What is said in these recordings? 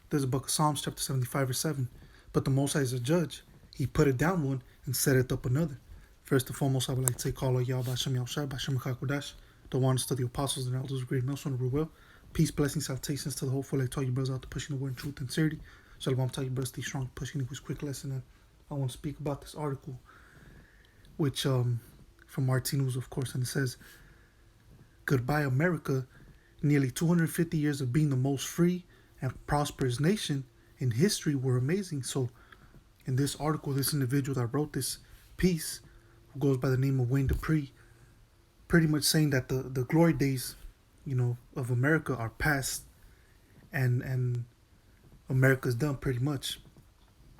There's a book of Psalms, chapter 75, verse 7. But the Most High is a judge. He put it down one and set it up another. First and foremost, I would like to say, Call out Yahweh Hashem Yahushua, Bashem Kakodash, the ones to the apostles and elders of great Nelson of will. Peace, blessings, salutations to the hopeful. I tell you, brothers out there pushing the word in truth and sincerity. Shalom, tell you, brothers, stay strong, pushing it with quick lesson. And I want to speak about this article, which from RT News, of course, and it says, Goodbye, America. Nearly 250 years of being the most free and prosperous nation in history were amazing. So, in this article, this individual that wrote this piece, who goes by the name of Wayne Dupree, pretty much saying that the glory days, of America are past, and America's done pretty much.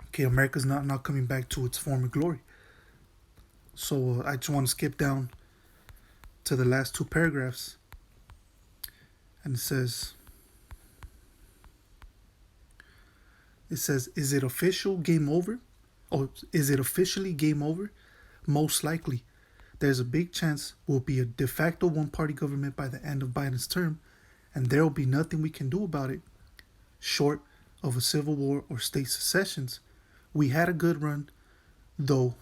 Okay, America's not coming back to its former glory. So I just want to skip down to the last two paragraphs, and it says, is it official game over? Or is it officially game over? Most likely. There's a big chance we'll be a de facto one-party government by the end of Biden's term, and there will be nothing we can do about it, short of a civil war or state secessions. We had a good run, though.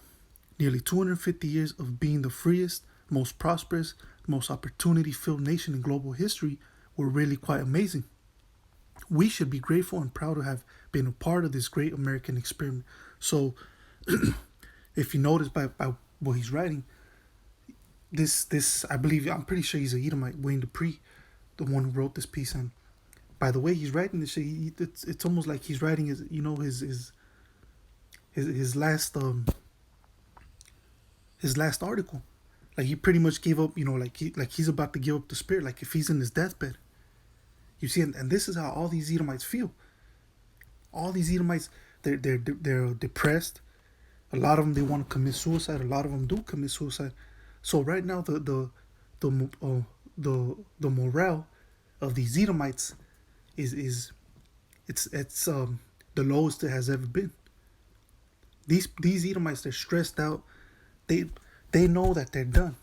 Nearly 250 years of being the freest, most prosperous, most opportunity-filled nation in global history were really quite amazing. We should be grateful and proud to have been a part of this great American experiment. So, if you notice by what he's writing, this I'm pretty sure he's a Edomite, Wayne Dupree, the one who wrote this piece. And by the way he's writing this shit, it's almost like he's writing his last article. Like, he pretty much gave up, like he's about to give up the spirit, like if he's in his deathbed. You see, and this is how all these Edomites feel. All these Edomites, they're depressed. A lot of them, they want to commit suicide. A lot of them do commit suicide. So right now, the morale of these Edomites is the lowest it has ever been. These Edomites, they're stressed out. They know that they're done.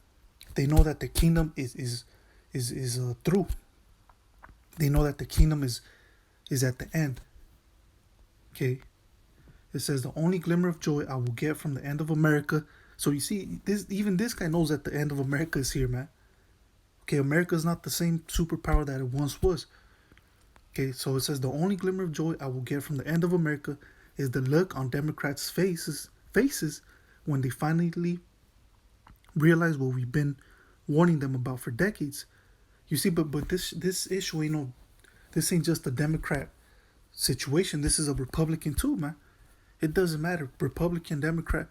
They know that the kingdom is through. They know that the kingdom is at the end. Okay. It says, the only glimmer of joy I will get from the end of America. So you see, this guy knows that the end of America is here, man. Okay, America is not the same superpower that it once was. Okay, so it says, the only glimmer of joy I will get from the end of America is the look on Democrats' faces when they finally realize what we've been warning them about for decades. You see, but this issue this ain't just a Democrat situation. This is a Republican too, man. It doesn't matter, Republican, Democrat.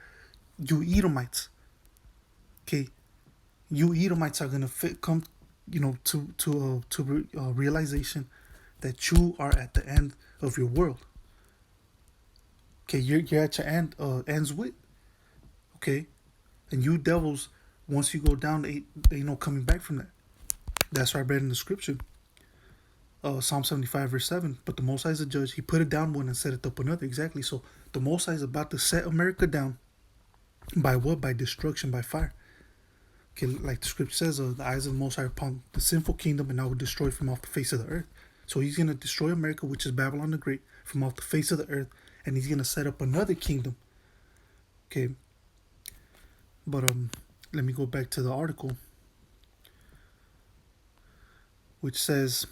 You Edomites, okay? You Edomites are gonna come, to realization that you are at the end of your world. Okay, you're at your ends with. Okay, and you devils, once you go down, they no coming back from that. That's what I read in the scripture. Psalm 75 verse 7. But the Most High is a judge. He put it down one and set it up another. Exactly. So the Most High is about to set America down. By what? By destruction, by fire. Okay, like the scripture says, the eyes of the Most High are upon the sinful kingdom, and I will destroy from off the face of the earth. So he's going to destroy America, which is Babylon the Great, from off the face of the earth, and he's going to set up another kingdom. Okay. But let me go back to the article, which says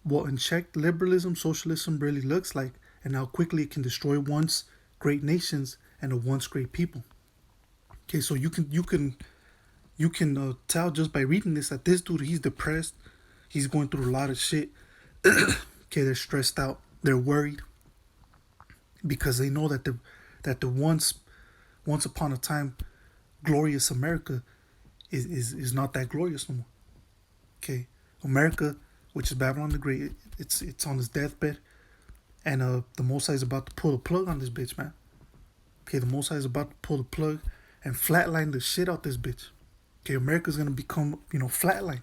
what unchecked liberalism, socialism really looks like, and how quickly it can destroy once great nations and a once great people. Okay, so you can tell just by reading this that this dude, he's depressed, he's going through a lot of shit. Okay, they're stressed out, they're worried, because they know that the once upon a time glorious America is not that glorious no more. Okay, America, which is Babylon the Great, it's on his deathbed, and the Most High is about to pull the plug on this bitch, man. Okay, the Most High is about to pull the plug and flatline the shit out this bitch. Okay, America's gonna become, flatlined.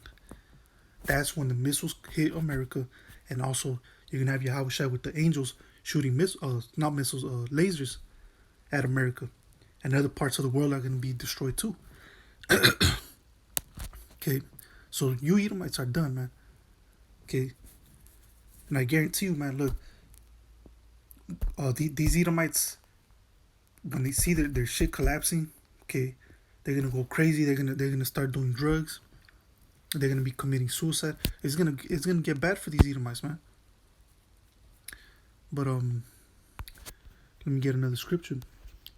That's when the missiles hit America, and also you're gonna have Yahweh Shai with the angels shooting lasers at America, and other parts of the world are gonna be destroyed too. Okay, so you Edomites are done, man. Okay, and I guarantee you, man. Look, these Edomites, when they see their shit collapsing, okay, they're gonna go crazy. They're gonna start doing drugs. They're gonna be committing suicide. It's gonna get bad for these Edomites, man. But let me get another scripture.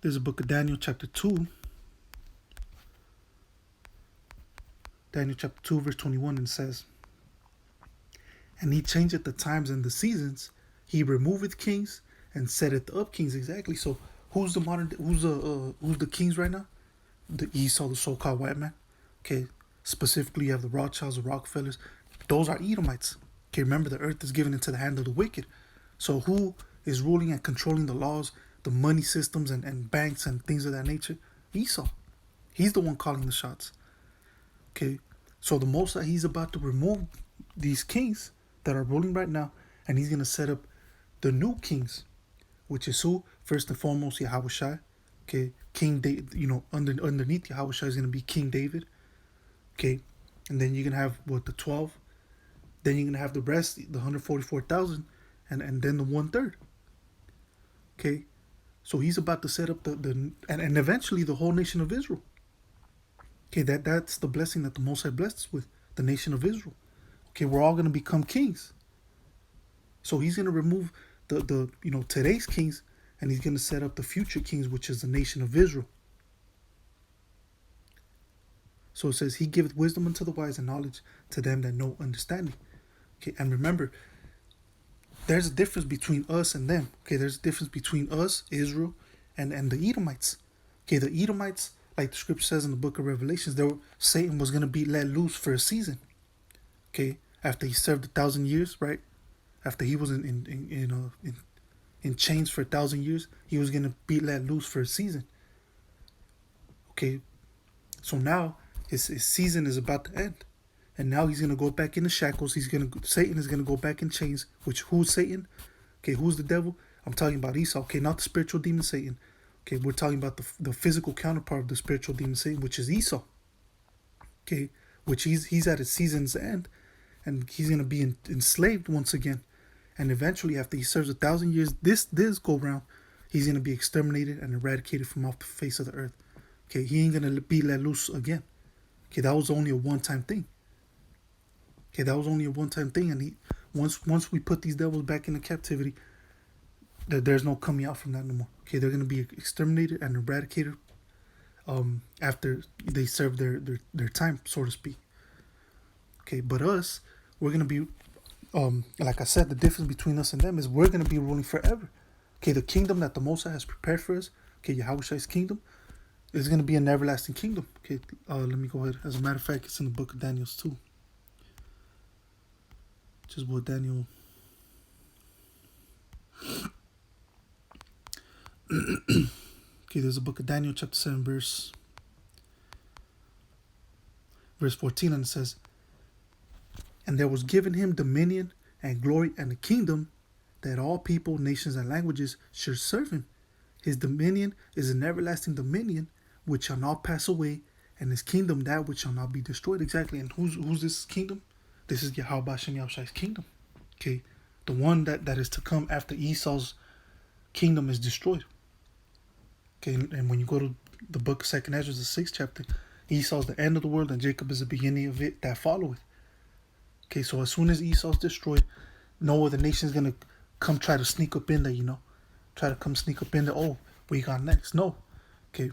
There's a book of Daniel chapter 2. Daniel chapter 2 verse 21, and it says, "And he changeth the times and the seasons. He removeth kings and setteth up kings." Exactly. So who's the kings right now? The Esau, the so-called white man. Okay. Specifically, you have the Rothschilds, the Rockefellers. Those are Edomites. Okay. Remember, the earth is given into the hand of the wicked. So who is ruling and controlling the laws, the money systems, and banks and things of that nature? Esau. He's the one calling the shots. Okay. So the Most High, he's about to remove these kings that are ruling right now, and he's gonna set up the new kings, which is who? First and foremost, Yahweh Shai. Okay, King David. Underneath Yahweh Shai is gonna be King David. Okay, and then you're gonna have the 12. Then you're gonna have the rest, the 144,000, and then the 1/3. Okay, so he's about to set up and eventually the whole nation of Israel. Okay, that's the blessing that the Most High blessed us with, the nation of Israel. Okay, we're all gonna become kings. So he's gonna remove the today's kings, and he's gonna set up the future kings, which is the nation of Israel. So it says, "He giveth wisdom unto the wise and knowledge to them that know understanding." Okay, and remember, there's a difference between us and them. Okay, there's a difference between us, Israel, and the Edomites. Okay, the Edomites, like the scripture says in the book of Revelations, Satan was gonna be let loose for a season. Okay, after he served 1,000 years, right? After he was in chains for 1,000 years, he was gonna be let loose for a season. Okay, so now his season is about to end, and now he's gonna go back in the shackles. Satan is gonna go back in chains. Which, who's Satan? Okay, who's the devil? I'm talking about Esau. Okay, not the spiritual demon Satan. Okay, we're talking about the physical counterpart of the spiritual demon Satan, which is Esau. Okay, which he's at his season's end, and he's gonna be enslaved once again, and eventually, after he serves 1,000 years, this go round, he's gonna be exterminated and eradicated from off the face of the earth. Okay, he ain't gonna be let loose again. Okay, that was only a one-time thing. Okay, that was only a one-time thing, and once we put these devils back into captivity, there's no coming out from that no more. Okay, they're gonna be exterminated and eradicated after they serve their time, so to speak. Okay, but us, we're gonna be like I said, the difference between us and them is we're gonna be ruling forever. Okay, the kingdom that the Most High has prepared for us, okay, Yahweh Shai's kingdom, is gonna be an everlasting kingdom. Okay, let me go ahead. As a matter of fact, it's in the book of Daniel too. Which is what Daniel. Okay, there's a book of Daniel, chapter 7, verse 14, and it says, "And there was given him dominion and glory and a kingdom, that all people, nations, and languages should serve him. His dominion is an everlasting dominion which shall not pass away, and his kingdom that which shall not be destroyed." Exactly. And who's this kingdom? This is Yahweh Hashem Yahushai's kingdom. Okay, the one that is to come after Esau's kingdom is destroyed. Okay, and when you go to the book of 2nd Ezra, the 6th chapter, Esau's the end of the world, and Jacob is the beginning of it that followeth. Okay, so as soon as Esau's destroyed, no other nation's gonna come try to sneak up in there, try to come sneak up in there. Oh, what you got next? No. Okay,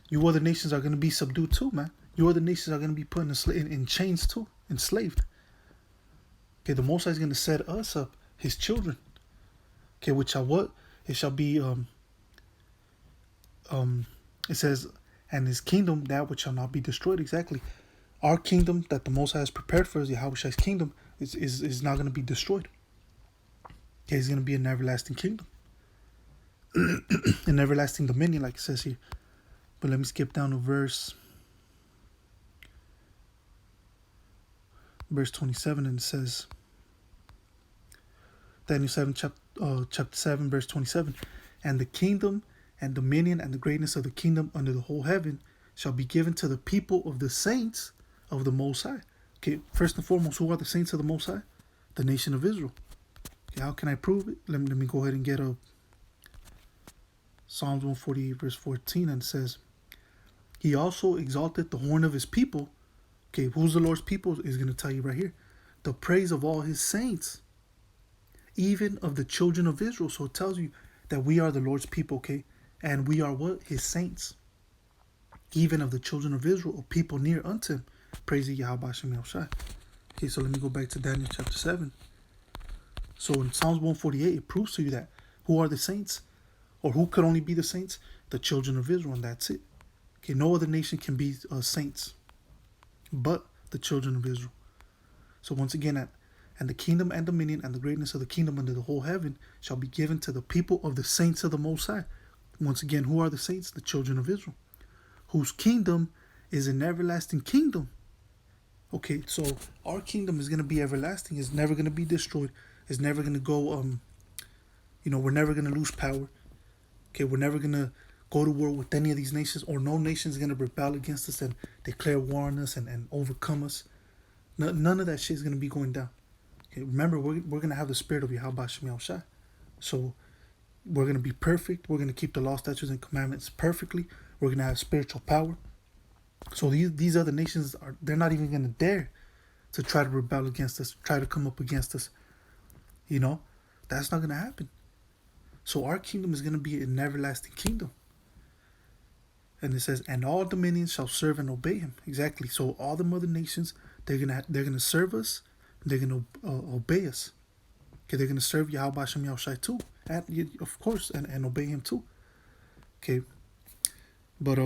you other nations are gonna be subdued too, man. You other nations are gonna be put in chains too, enslaved. Okay, the Most High is gonna set us up, his children. Okay, which shall what? It shall be it says, "And his kingdom that which shall not be destroyed." Exactly. Our kingdom that the Most High has prepared for us, Yahweh Shai's kingdom, is not going to be destroyed. Okay, it's going to be an everlasting kingdom. An everlasting dominion, like it says here. But let me skip down to verse 27, and it says, Daniel 7, chapter 7, verse 27, "And the kingdom and dominion and the greatness of the kingdom under the whole heaven shall be given to the people of the saints of the Most High." Okay, first and foremost, who are the saints of the Most High? The nation of Israel. How can I prove it? Let me go ahead and get a Psalms 148 verse 14, and it says, He also exalted the horn of his people. Okay, who's the Lord's people is going to tell you right here. The praise of all his saints, even of the children of Israel. So it tells you that we are the Lord's people, okay? And we are what? His saints. Even of the children of Israel, or people near unto him. Praise ye Yahweh Shem Yahushai. Okay, so let me go back to Daniel chapter 7. So in Psalms 148, it proves to you that who are the saints? Or who could only be the saints? The children of Israel, and that's it. Okay, no other nation can be saints but the children of Israel. So once again, and the kingdom and dominion and the greatness of the kingdom under the whole heaven shall be given to the people of the saints of the Most High. Once again, who are the saints? The children of Israel, whose kingdom is an everlasting kingdom. Okay, so our kingdom is going to be everlasting. It's never going to be destroyed. It's never going to go, we're never going to lose power. Okay, we're never going to go to war with any of these nations, or no nation is going to rebel against us and declare war on us and overcome us. None of that shit is going to be going down. Okay, remember, we're going to have the spirit of Yahweh Shem Yahushai. So we're going to be perfect. We're going to keep the law, statutes, and commandments perfectly. We're going to have spiritual power. So these other nations, they're not even going to dare to try to rebel against us, try to come up against us. That's not going to happen. So our kingdom is going to be an everlasting kingdom. And it says, and all dominions shall serve and obey him. Exactly. So all the mother nations, they're gonna serve us. They're gonna obey us. Okay, they're gonna serve Yahweh Shem Yahushai too, and of course, and obey him too. Okay, but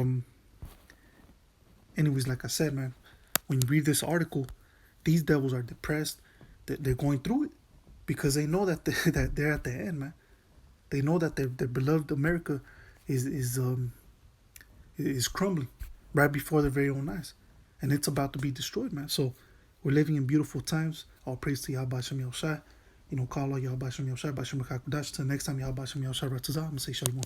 anyways, like I said, man, when you read this article, these devils are depressed. They're going through it because they know that they're at the end, man. They know that their beloved America is crumbling right before their very own eyes, and it's about to be destroyed, man. So we're living in beautiful times. All praise to Yahweh Shem Yahushai. Call out Yahweh Shem Yahushai, Bashem Hakudash. Till next time, Yahweh Shem Yahushai Ratzazah. I'm going to say shalom.